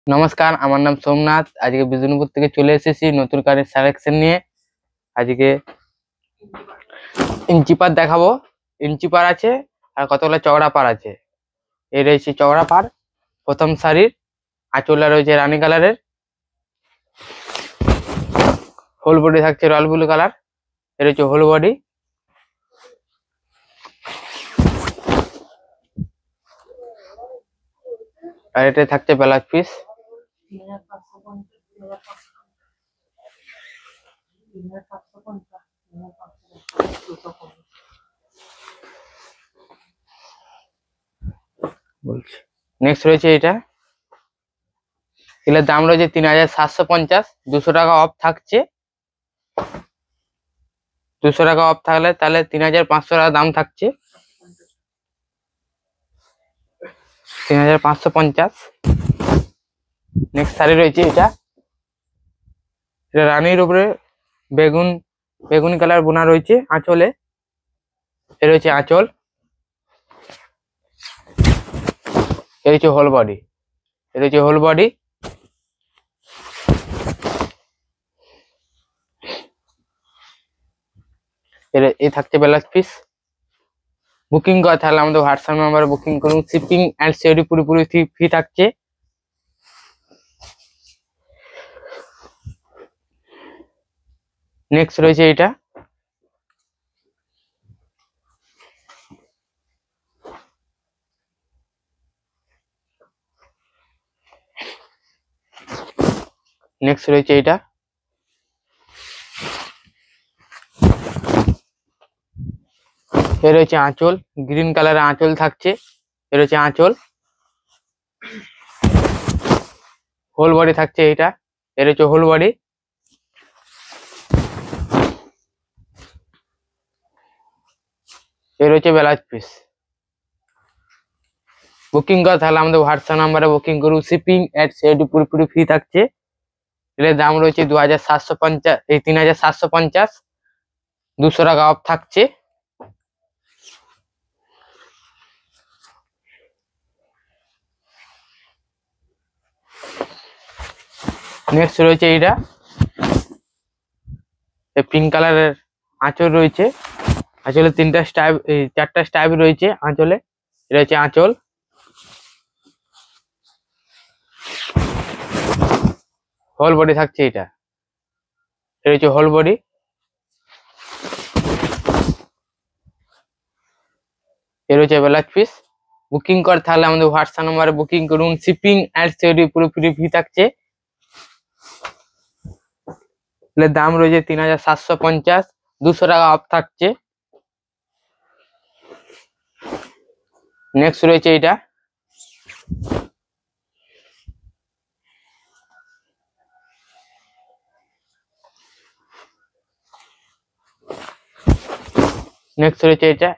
নমস্কার, আমার নাম সোমনাথ। আজকে বিষ্ণুপুর থেকে চলে এসেছি নতুন কারের কালেকশন নিয়ে। আজকে ইঞ্চি পার দেখাবো। ইঞ্চি পার আছে আর কতগুলো চওড়া পার আছে। এই রয়েছে চওড়া পার, প্রথম সারির। আঁচলটা রয়েছে রানী কালারের, হোল বডি থাকছে রয়্যাল ব্লু কালার। এর হচ্ছে হোল বডি। আর এটা থাকছে ব্লাউজ পিস। বলছি নেক্সট রয়েছে এটা। এগুলোর দাম রয়েছে 3750। 200 টাকা অফ থাকছে। 200 টাকা অফ থাকলে তাহলে 3500 টাকা দাম থাকছে। 3550। নেক্সট শাড়ি রয়েছে এটা। এটা রানীর উপরে বেগুনি কালার বোনা রয়েছে আঁচলে। এ রয়েছে আঁচল। এ রয়েছে হোল বডি। এ রয়েছে হোল বডি। এ থাকছে ব্লাউজ পিস। বুকিং করা তাহলে আমাদের হোয়াটসঅ্যাপ নাম্বারে বুকিং করুন। শিপিং অ্যান্ড সিওডি পুরোপুরি ফ্রি থাকছে। নেক্সট রয়েছে এটা। নেক্সট রয়েছে এটা। এ রয়েছে আঁচল, গ্রিন কালারের আঁচল থাকছে। এ রয়েছে আঁচল, হোল বডি থাকছে এটা। এর হচ্ছে হোল বডি। এর হচ্ছে ব্লাউজ পিস। বুকিং করা তাহলে আমাদের হোয়াটসঅ্যাপ নাম্বারে বুকিং করুন। শিপিং এট সিওডি পুরোপুরি ফ্রি থাকছে। এর দাম রয়েছে 2750, এই 3750। 200 টাকা অফ থাকছে। নেক্সট রয়েছে এইটা। পিঙ্ক কালারের আঁচল রয়েছে। আঁচলে 4টা স্টাইপ রয়েছে আঁচলে। এটা হচ্ছে আঁচল। হোল বডি থাকছে এটা। এটা হচ্ছে হোল বডি। এর হচ্ছে ব্লাউজ পিস। বুকিং কর তাহলে আমাদের হোয়াটসঅ্যাপ নাম্বারে বুকিং করুন। শিপিং এন্ড সিওডি পুরোপুরি ফ্রি থাকছে। এর দাম রয়েছে 3750। 200 টাকা অফ থাকছে। নেক্সট রয়েছে এটা। নেক্সট রয়েছে এটা।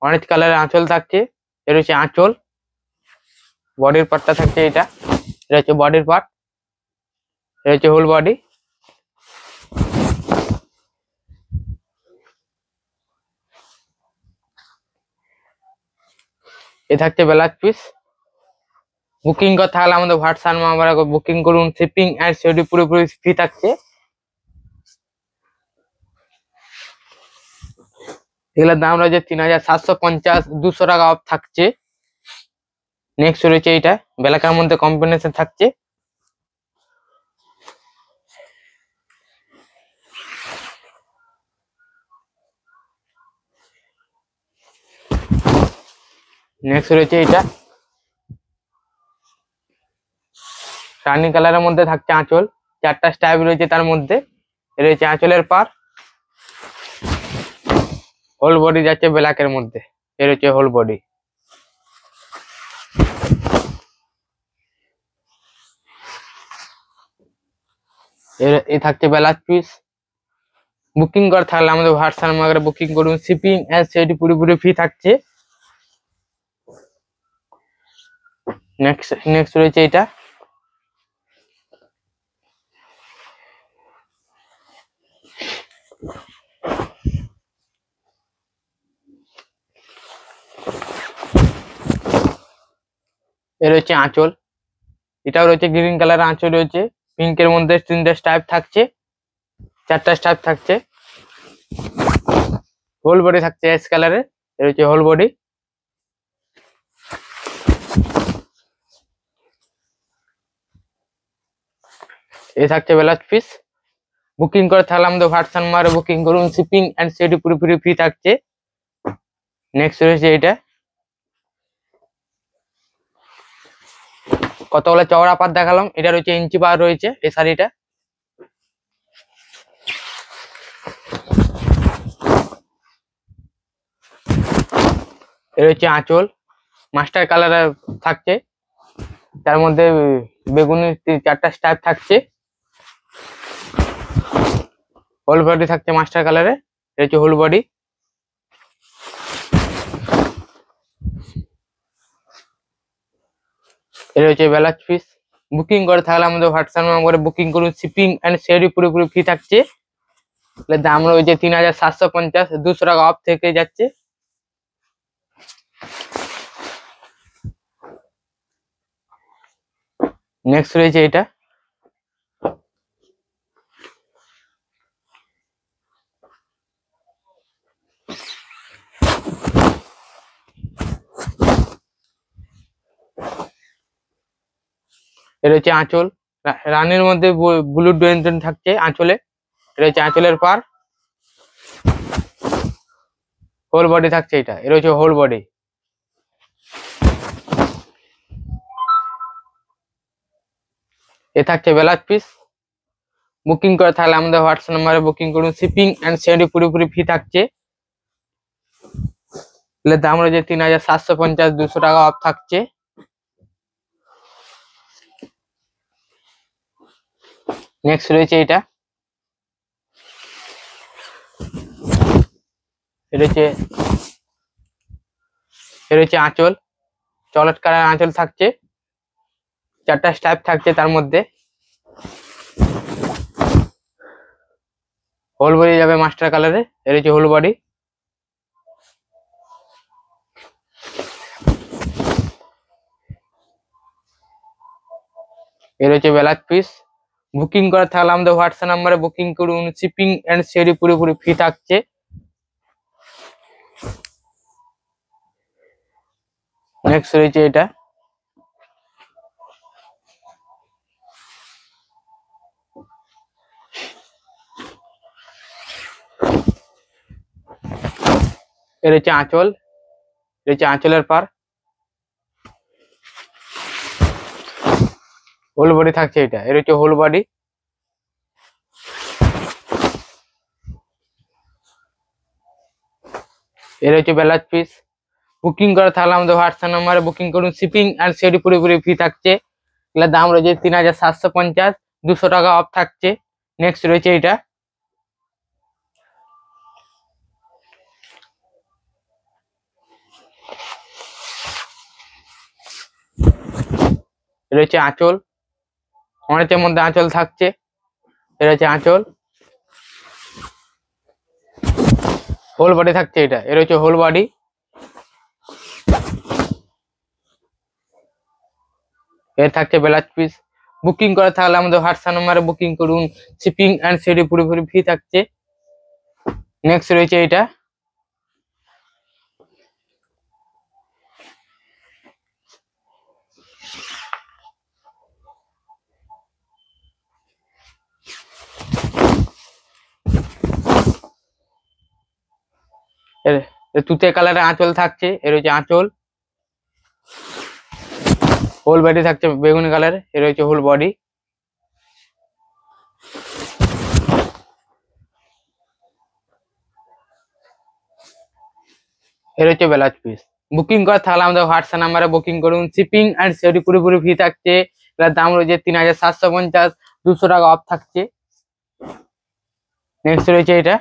অরেঞ্জ কালারের আঁচল থাকছে। এর হচ্ছে আঁচল। বডির পার্টটা থাকছে এটা। এটা হচ্ছে বডির পার্ট। এটা হচ্ছে হোল বডি। এ থাকছে ব্লাউজ পিস। বুকিং করতে হলে আমাদের হোয়াটসঅ্যাপ নাম্বারে বুকিং করুন। শিপিং এন্ড সিওডি পুরোপুরি ফ্রি থাকছে। এগুলোর দাম রয়েছে 3750। 200 টাকা অফ থাকছে। নেক্সট রয়েছে এটা। ব্ল্যাকের মধ্যে কম্বিনেশন থাকছে। নেক্সট রয়েছে এটা। রানী কালারের মধ্যে থাকছে আঁচল। 4টা স্টাইপ রয়েছে তার মধ্যে। এ রয়েছে আঁচলের পার। হোল বডি যাচ্ছে ব্ল্যাকের মধ্যে। এর হচ্ছে হোল বডি। এ থাকছে ব্লাউজ পিস। বুকিং করা থাকলে আমাদের হোয়াটসঅ্যাপ নাম্বারে বুকিং করুন। শিপিং এন্ড সিওডি পুরোপুরি ফ্রি থাকছে। নেক্সট রয়েছে এটা। এর হচ্ছে আঁচল। এটাও রয়েছে গ্রিন কালারের আঁচল রয়েছে, পিঙ্কের মধ্যে 3টে স্ট্রাইপ থাকছে, 4টা স্ট্রাইপ থাকছে, হোল বডি থাকছে অ্যাশ কালারের, এটা হচ্ছে হোল বডি। এই থাকছে ব্লাউজ পিস। বুকিং করে থাকলে আমাদের হোয়াটসঅ্যাপ নাম্বারে বুকিং করুন, শিপিং এন্ড সিওডি পুরোপুরি ফ্রি থাকছে। নেক্সট রয়েছে এটা, কতগুলো চওড়া পাত দেখালাম, এটা রয়েছে ইঞ্চি পার রয়েছে এই শাড়িটা। এটা হচ্ছে আঁচল, মাস্টার কালারের থাকছে, তার মধ্যে বেগুনি 4টা স্ট্রাইপ থাকছে, হোল বডি থাকছে মাস্টার কালারে, এটা হচ্ছে হোল বডি। এটা হচ্ছে ব্লাউজ পিস। বুকিং করে থাকলে আমাদের হোয়াটসঅ্যাপ নম্বরে বুকিং করুন, শিপিং এন্ড সিওডি পুরোপুরি ফ্রি থাকছে। দাম রয়েছে 3750, 200 টাকা অফ থেকে যাচ্ছে। নেক্সট রয়েছে এটা, এটা হচ্ছে আঁচল, রানীর মধ্যে ব্লু ডেন্টন থাকছে আঁচলে, এটা হচ্ছে আঁচলের পার, হোল বডি থাকছে এটা, এটা হচ্ছে হোল বডি। এ থাকছে ব্লাউজ পিস। বুকিং করে থাকলে আমাদের হোয়াটসঅ্যাপ নাম্বারে বুকিং করুন, শিপিং এন্ড সিওডি পুরোপুরি ফ্রি থাকছে। দাম রয়েছে 3750, 200 টাকা অফ থাকছে। নেক্সট রয়েছে এটা, এটা হচ্ছে আঁচল, চকলেট কালার আঁচল থাকছে, 4টা স্ট্রাইপ থাকছে, তার মধ্যে হোল বডি যাবে মাস্টার কালারে, এটা হচ্ছে হোল বডি। এর হচ্ছে ব্লাউজ পিস। বুকিং করা থাকলে আমাদের হোয়াটসঅ্যাপ নাম্বারে বুকিং করুন, শিপিং এন্ড সিওডি পুরোপুরি ফ্রি থাকছে। নেক্সট রয়েছে এটা, এর হচ্ছে আঁচল, এর হচ্ছে আঁচলের পার, হোল বডি থাকছে এটা, এর হচ্ছে হোল বডি। এর হচ্ছে ব্লাউজ পিস। বুকিং করা থাকলে আমাদের হোয়াটসঅ্যাপ নাম্বারে বুকিং করুন, শিপিং এন্ড সিওডি পুরোপুরি ফ্রি থাকছে। এগুলোর দাম রয়েছে 3750, 200 টাকা অফ থাকছে। নেক্সট রয়েছে এটা, এটা হচ্ছে আঁচল, অনেকের মধ্যে আঁচল থাকছে, এটা হচ্ছে আঁচল, হোল বডি থাকছে এটা, এর হচ্ছে হোল বডি। এর থাকছে ব্লাউজ পিস। বুকিং করা থাকলে আমাদের হোয়াটসঅ্যাপ নাম্বারে বুকিং করুন, শিপিং এন্ড সিওডি পুরোপুরি ফ্রি থাকছে। নেক্সট রয়েছে এটা, তুতে কালারের আঁচল থাকছে, এর হচ্ছে আঁচল, হোল বডি থাকছে বেগুনি কালার, এর হচ্ছে হোল বডি। এর হচ্ছে ব্লাউজ পিস। বুকিং করা থাকলে আমাদের হোয়াটসঅ্যাপ নাম্বারে বুকিং করুন, শিপিং এন্ড সিওডি পুরোপুরি ফ্রি থাকছে। এটার দাম রয়েছে 3750, 200 টাকা অফ থাকছে। নেক্সট রয়েছে এটা,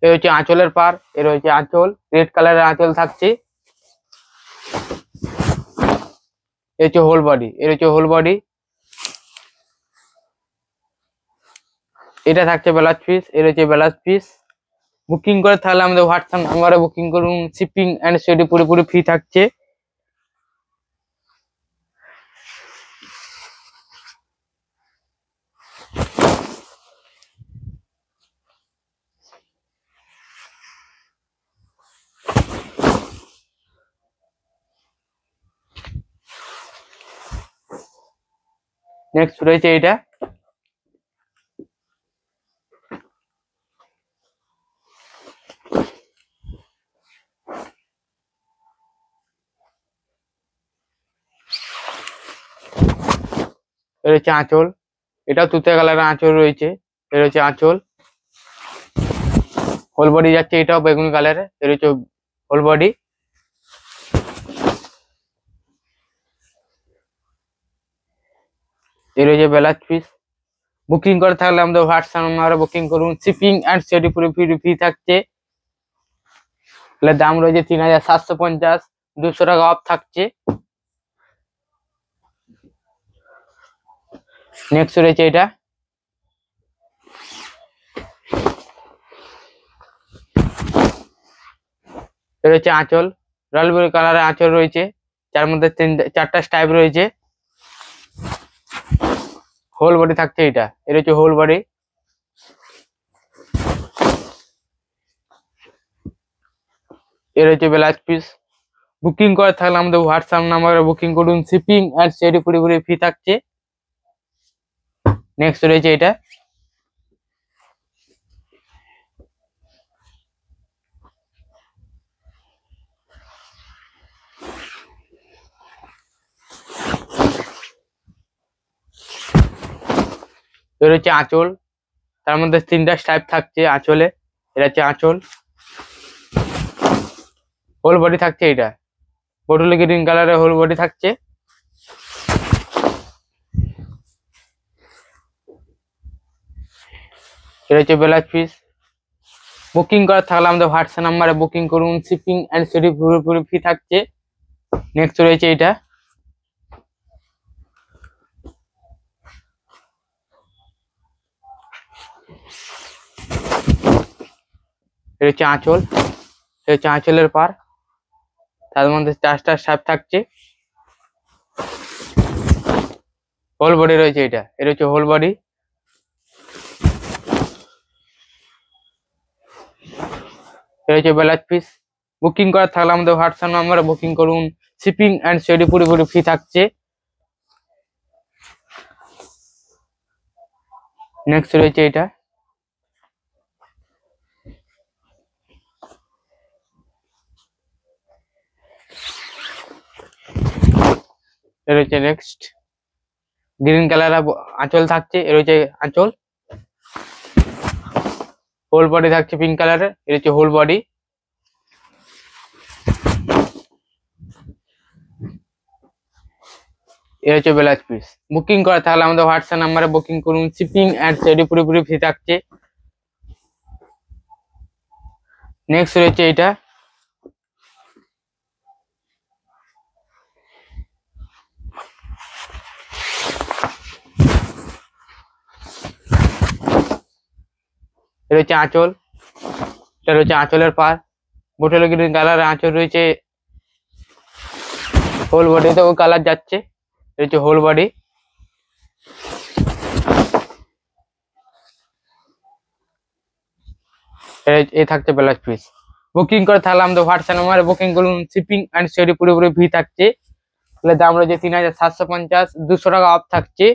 এই হচ্ছে আঁচলের পার, এর হচ্ছে আঁচল, রেড কালারের আঁচল থাকছে। এই হচ্ছে হোল বডি, এর হচ্ছে হোল বডি। এটা থাকছে ব্লাউজ পিস, এর হচ্ছে ব্লাউজ পিস। বুকিং করে তাহলে আমাদের হোয়াটসঅ্যাপ নাম্বারে বুকিং করুন, শিপিং এন্ড সেটি পুরোপুরি ফ্রি থাকছে। নেক্সট রয়েছে এটা, এর হচ্ছে আঁচল, এটাও তুতে কালারের আঁচল রয়েছে। এর হচ্ছে আঁচল, হোল বডি যাচ্ছে, এটাও বেগুনি কালারের, এর হচ্ছে হোল বডি। এর হচ্ছে ব্লাউজ পিস। বুকিং করে থাকলে আমাদের হোয়াটসঅ্যাপ নাম্বারে বুকিং করুন, শিপিং এন্ড সেটি পুরো ফ্রি থাকছে। দাম রয়েছে 3750, 200 টাকা অফ থাকছে। নেক্সট রয়েছে এটা, এর হচ্ছে আঁচল, রয়্যাল ব্লু কালারের আঁচল রয়েছে, যার মধ্যে 4টা স্টাইপ রয়েছে। হোল বডি থাকছে এটা, এর হচ্ছে হোল বডি। এর হচ্ছে ব্লাউজ পিস। বুকিং করে থাকলে আমাদের হোয়াটসঅ্যাপ নাম্বারে বুকিং করুন, শিপিং এন্ড সেটি পুরোপুরি ফ্রি থাকছে। নেক্সট রয়েছে এটা, এর হচ্ছে আঁচল, তার মধ্যে 3টা স্টাইপ থাকছে আঁচলে। এটা হচ্ছে আঁচল, হোল বডি থাকছে এটা, বটুলি গ্রিন কালারের হোল বডি থাকছে। এটা হচ্ছে ব্লাউজ পিস। বুকিং করা থাকলে আমাদের হোয়াটসঅ্যাপ নাম্বারে বুকিং করুন, শিপিং এন্ড সেটি পুরোপুরি ফ্রি থাকছে। নেক্সট রয়েছে এটা, এটা হচ্ছে আঁচল, এটা হচ্ছে আঁচলের পার, তার মধ্যে 4টা স্টাইপ থাকছে। হোল বডি রয়েছে এটা, এর হচ্ছে হোল বডি। এর হচ্ছে ব্লাউজ পিস। বুকিং করা থাকলে আমাদের হোয়াটসঅ্যাপ নাম্বারে বুকিং করুন, শিপিং এন্ড সেটি পুরোপুরি ফ্রি থাকছে। নেক্সট রয়েছে এটা, এর হচ্ছে নেক্সট গ্রিন কালারের আঁচল থাকছে, এর হচ্ছে আঁচল। হোল বডি থাকছে পিঙ্ক কালারের, এর হচ্ছে হোল বডি। এর হচ্ছে ব্লাউজ পিস। বুকিং করা থাকলে আমাদের হোয়াটসঅ্যাপ নাম্বারে বুকিং করুন, শিপিং এন্ড সেটি পুরোপুরি ফ্রি থাকছে। নেক্সট রয়েছে এটা, এটা হচ্ছে আঁচল, এটা হচ্ছে আঁচলের পার, বটল গ্রিন কালারের আঁচল রয়েছে, হোল বডিতেও কালার যাচ্ছে। এটা হচ্ছে হোল বডি। এই থাকছে ব্লাউজ পিস। বুকিং করে তাহলে আমাদের হোয়াটসঅ্যাপ নাম্বারে বুকিং করুন, শিপিং এন্ড সেটি পুরোপুরি ফ্রি থাকছে। তাহলে দাম রয়েছে 3750, 200 টাকা অফ থাকছে।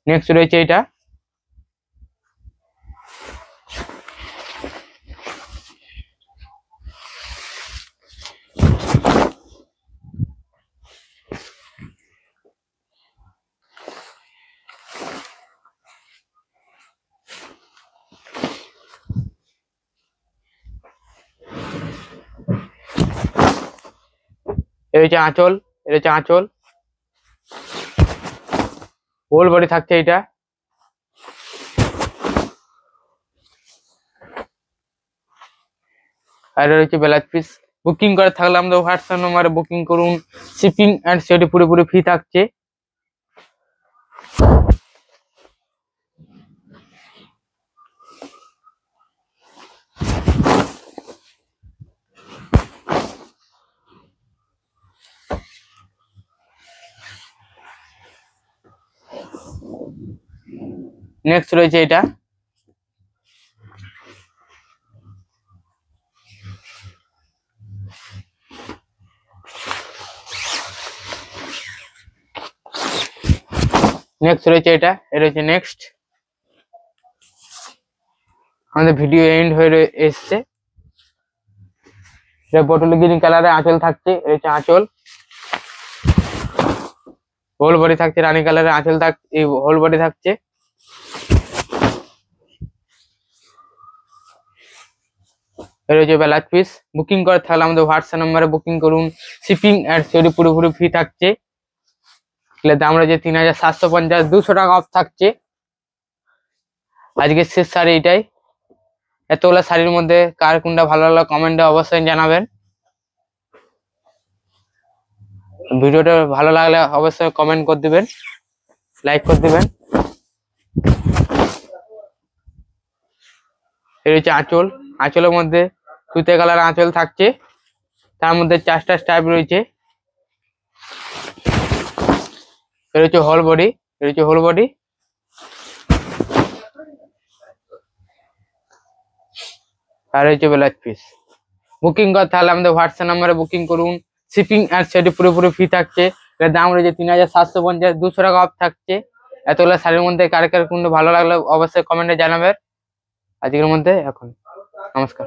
নেক্সট রয়েছে এটা, এর হচ্ছে আঁচল, এর হচ্ছে আঁচল, হোল বডি থাকছে এটা। আর এটা রয়েছে ব্লাউজ পিস। বুকিং করে থাকলে আমাদের হোয়াটসঅ্যাপ নম্বরে বুকিং করুন, শিপিং এন্ড সেটি পুরোপুরি ফ্রি থাকছে। নেক্সট রয়েছে এটা, নেক্সট রয়েছে এটা রয়েছে নেক্সট। আমাদের ভিডিও এন্ড হয়ে এসছে। এটা বটল গ্রিন কালারের আঁচল থাকছে, রয়েছে আঁচল, হোল বডি থাকছে, রানী কালারের আঁচল থাকছে, এই হোল বডি থাকছে। রয়েছে ব্লাউজ পিস। বুকিং করে থাকলে আমাদের হোয়াটসঅ্যাপ নম্বরে বুকিং করুন, শিপিং এন্ড সেটি পুরোপুরি ফ্রি থাকছে। দাম রয়েছে 3750, 200 টাকা অফ থাকছে। আজকে শেষ শাড়ি এটাই। এতগুলো শাড়ির মধ্যে কার কোনটা ভালো লাগলো কমেন্টে অবশ্যই জানাবেন। ভিডিওটা ভালো লাগলে অবশ্যই কমেন্ট করে দিবেন, লাইক করে দিবেন। এই হচ্ছে আঁচল, আঁচলের মধ্যে তুতে কালার আঁচল থাকছে, তার মধ্যে 4টা স্টাইপ রয়েছে। এর হচ্ছে হোল বডি, এর হচ্ছে হোল বডি। আর হচ্ছে ব্লাউজ পিস। বুকিং করতে হলে আমাদের হোয়াটসঅ্যাপ নম্বরে বুকিং করুন, শিপিং আর সেটি পুরোপুরি ফ্রি থাকছে। এর দাম রয়েছে 3750, 200 টাকা অফ থাকছে। এতগুলো শাড়ির মধ্যে কার কোনটা ভালো লাগলো অবশ্যই কমেন্টে জানাবেন। আজকের মধ্যে এখন নমস্কার।